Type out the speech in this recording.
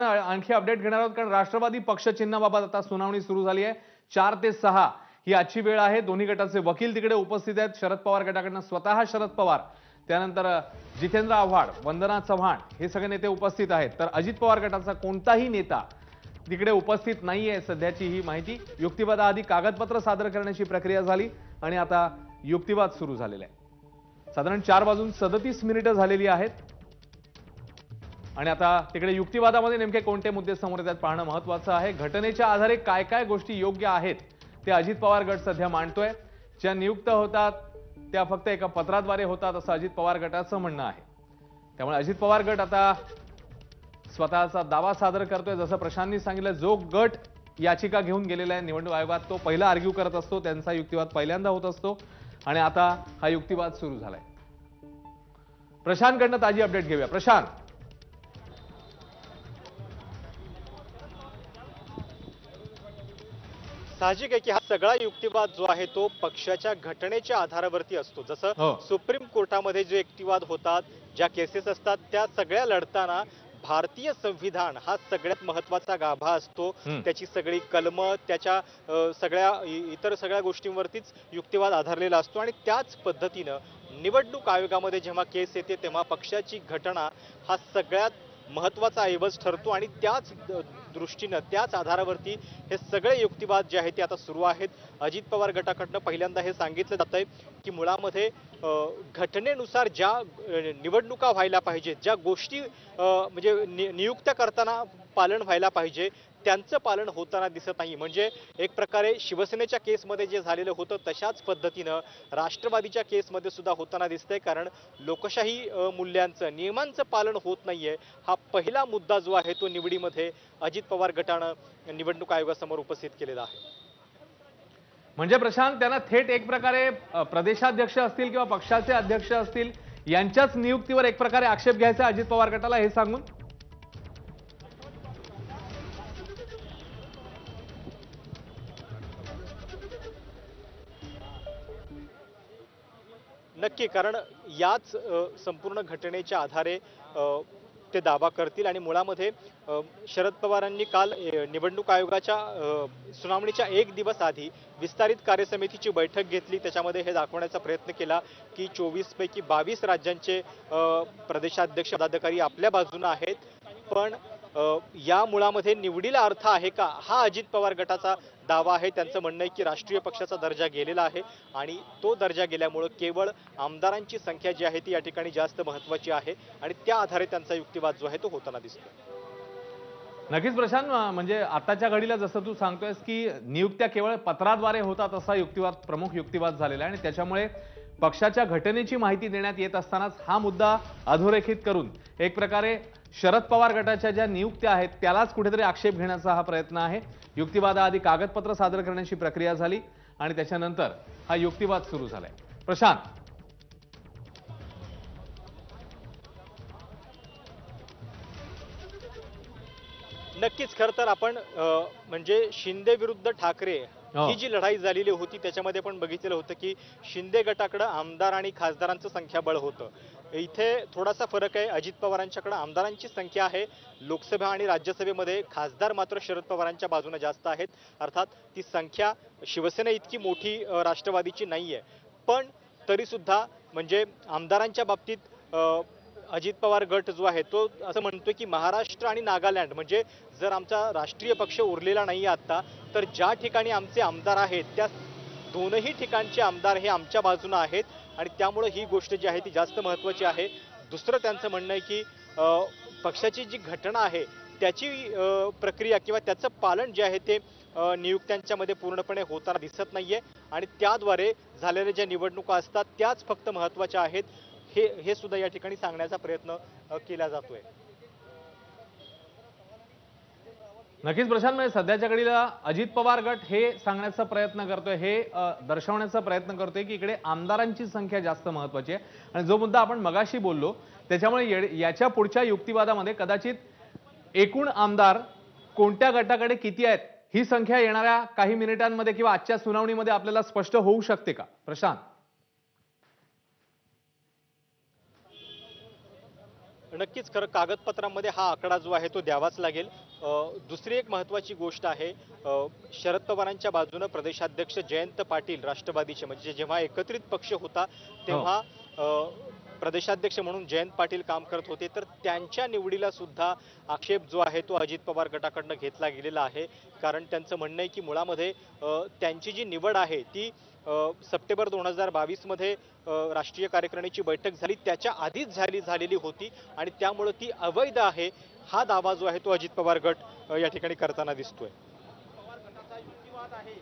आणखी अपडेट घेणार आहोत कारण राष्ट्रवादी पक्ष चिन्हाबाबत आता सुनावणी सुरू झाली आहे। 4 ते 6 ही आजची वेळ आहे। दोन्ही गटाचे वकील तिकडे उपस्थित आहेत। शरद पवार गटाकडून स्वतः शरद पवार, त्यानंतर जितेंद्र आव्हाड, वंदना चव्हाण हे सगळे नेते उपस्थित आहेत। तर अजित पवार गटाचा कोणताही नेता तिकडे उपस्थित नाहीये सध्याची ही माहिती। युक्तिवादाआधी कागदपत्र सादर करण्याची प्रक्रिया झाली आणि आता युक्तिवाद सुरू झालेला आहे। साधारण 4 वाजून 37 मिनिटं झालेली आहेत आणि आता तिकडे युक्तिवादामध्ये नेमके कोणते मुद्दे समोर येतात पाहणं महत्त्वाचं आहे। घटनेच्या आधारे काय काय गोष्टी योग्य आहेत ते अजित पवार गट सध्या मांडतोय। ज्या नियुक्त होतात त्या फक्त एका पत्राद्वारे होतात असं अजित पवार गटाचं म्हणणं आहे। त्यामुळे अजित पवार गट आता स्वतःचा दावा सादर करतोय। जसं प्रशांतनी सांगितलं, जो गट याचिका घेऊन गेलेला आहे निवडणूक आयोगात तो पहिला आर्ग्यू करत असतो, त्यांचा युक्तिवाद पहिल्यांदा होत असतो आणि आता हा युक्तिवाद सुरू झालाय। प्रशांतकडनं ताजी अपडेट घेऊया। प्रशांत, साहजिक आहे की हा सगळा युक्तिवाद जो आहे तो पक्षाच्या घटनेच्या आधारावरती असतो। जसं सुप्रीम कोर्टामध्ये जे युक्तिवाद होतात, ज्या केसेस असतात, त्या सगळ्या लढताना भारतीय संविधान हा सगळ्यात महत्वाचा गाभा असतो। त्याची सगळी कलमं, त्याच्या इतर सगळ्या गोष्टींवरतीच युक्तिवाद आधारलेला असतो आणि त्याच पद्धतीनं निवडणूक आयोगामध्ये जेव्हा केस येते तेव्हा पक्षाची घटना हा सगळ्यात महत्वाचा ऐवज ठरतो आणि त्याच दृष्टीनं त्याच आधारावरती हे सगळे युक्तिवाद जे आहेत ते आता सुरू आहेत। अजित पवार गटाकडनं पहिल्यांदा हे सांगितलं जात आहे की मुळामध्ये घटनेनुसार ज्या निवडणुका व्हायला पाहिजेत, ज्या गोष्टी म्हणजे नियुक्त्या करताना पालन व्हायला पाहिजे त्यांचं पालन होताना दिसत नाही। म्हणजे एक प्रकारे शिवसेनेच्या केसमध्ये जे झालेलं होतं तशाच पद्धतीनं राष्ट्रवादीच्या केसमध्ये सुद्धा होताना दिसतंय। कारण लोकशाही मूल्यांचं, नियमांचं पालन होत नाहीये हा पहिला मुद्दा जो आहे तो निवडीमध्ये अजित पवार गटानं निवडणूक आयोगासमोर उपस्थित केलेला आहे। म्हणजे प्रशांत, त्यांना थेट एक प्रकारे प्रदेशाध्यक्ष असतील किंवा पक्षाचे अध्यक्ष असतील यांच्याच नियुक्तीवर एक प्रकारे आक्षेप घ्यायचा अजित पवार गटाला हे सांगून? नक्की, कारण याच संपूर्ण घटनेच्या आधारे ते दावा करतील आणि मुळामध्ये शरद पवारांनी काल निवडणूक आयोगाच्या सुनावणीच्या 1 दिवस आधी विस्तारित कार्यसमितीची बैठक घेतली। त्याच्यामध्ये हे दाखवण्याचा प्रयत्न केला की 24 पैकी 22 राज्यांचे प्रदेशाध्यक्ष पदाधिकारी आपल्या बाजूने आहेत, पण या मुळामध्ये निवडीला अर्थ आहे का हा अजित पवार गटाचा दावा आहे। त्यांचं म्हणणं आहे की राष्ट्रीय पक्षाचा दर्जा गेलेला आहे आणि तो दर्जा गेल्यामुळे केवळ आमदारांची संख्या जी आहे ती या ठिकाणी जास्त महत्त्वाची आहे आणि त्या आधारे त्यांचा युक्तिवाद जो आहे तो होताना दिसतो। नक्कीच प्रशांत, म्हणजे आताच्या घडीला जसं तू सांगतोयस की नियुक्त्या केवळ पत्राद्वारे होतात असा युक्तिवाद, प्रमुख युक्तिवाद झालेला आहे आणि त्याच्यामुळे पक्षाच्या घटनेची माहिती देण्यात येत असतानाच हा मुद्दा अधोरेखित करून एक प्रकारे शरद पवार गटाच्या ज्या नियुक्त्या आहेत त्यालाच कुठेतरी आक्षेप घेण्याचा हा प्रयत्न आहे। युक्तिवादाआधी कागदपत्र सादर करण्याची प्रक्रिया झाली आणि त्याच्यानंतर हा युक्तिवाद सुरू झालाय। प्रशांत, नक्कीच, खरं तर आपण म्हणजे शिंदे विरुद्ध ठाकरे ही जी लढाई झालेली होती त्याच्यामध्ये पण बघितलेलं होतं की शिंदे गटाकडे आमदार आणि खासदारांचं संख्याबळ होतं। इथे थोडासा फरक आहे, अजित पवारांच्याकडे आमदारांची संख्या आहे, लोकसभा आणि राज्यसभेमध्ये खासदार मात्र शरद पवारांच्या बाजूने जास्त आहेत। अर्थात ती संख्या शिवसेना इतकी मोठी राष्ट्रवादीची नाहीये, पण तरी सुद्धा म्हणजे आमदारांच्या बाबतीत अजित पवार गट जो आहे तो असं म्हणतोय की महाराष्ट्र आणि नागालँड म्हणजे जर आमचा राष्ट्रीय पक्ष उरलेला नाही आता तर ज्या ठिकाणी आमचे आमदार आहेत त्या दोनही ठिकाणचे आमदार हे आमच्या बाजूने आहेत आणि त्यामुळे ही गोष्ट जी आहे ती जास्त महत्त्वाची आहे। दुसरं त्यांचं म्हणणं आहे की पक्षाची जी घटना आहे त्याची प्रक्रिया किंवा त्याचं पालन जे आहे ते नियुक्त्यांच्या मध्ये पूर्णपणे होताना दिसत नाहीये आणि त्याद्वारे झालेल्या ज्या निवडणुका असतात त्याच फक्त महत्त्वाच्या आहेत हे सुद्धा या ठिकाणी सांगण्याचा प्रयत्न केला जातोय। नक्कीच प्रशांत, म्हणजे सध्याच्या घडीला अजित पवार गट हे सांगण्याचा प्रयत्न करतोय, हे दर्शवण्याचा प्रयत्न करतोय की इकडे आमदारांची संख्या जास्त महत्त्वाची आहे आणि जो मुद्दा आपण मगाशी बोललो त्याच्यामुळे याच्या पुढच्या युक्तिवादामध्ये कदाचित एकूण आमदार कोणत्या गटाकडे किती आहेत ही संख्या येणाऱ्या काही मिनिटांमध्ये किंवा आजच्या सुनावणीमध्ये आपल्याला स्पष्ट होऊ शकते का प्रशांत? नक्कीच खरं कागदपत्रांमध्ये हा आकडा जो आहे तो द्यावाच लागेल. दुसरी एक महत्त्वाची गोष्ट आहे, शरद पवारांच्या बाजूनं प्रदेशाध्यक्ष जयंत पाटील राष्ट्रवादीचे, म्हणजे जेव्हा एकत्रित पक्ष होता तेव्हा प्रदेशाध्यक्ष म्हणून जयंत पाटील काम करत होते, तर त्यांच्या निवडीला सुद्धा आक्षेप जो आहे तो अजित पवार गटाकडनं घेतला गेलेला आहे. कारण त्यांचं म्हणणं आहे की मुळामध्ये त्यांची जी निवड आहे ती सप्टेंबर 2022 मध्ये राष्ट्रीय कार्यकारिणीची बैठक झाली त्याच्या आधीच झालेली होती आणि त्यामुळे ती अवैध आहे, हा दावा जो आहे तो अजित पवार गट या ठिकाणी करताना दिसतोय. पवार गटाचा युक्तिवाद आहे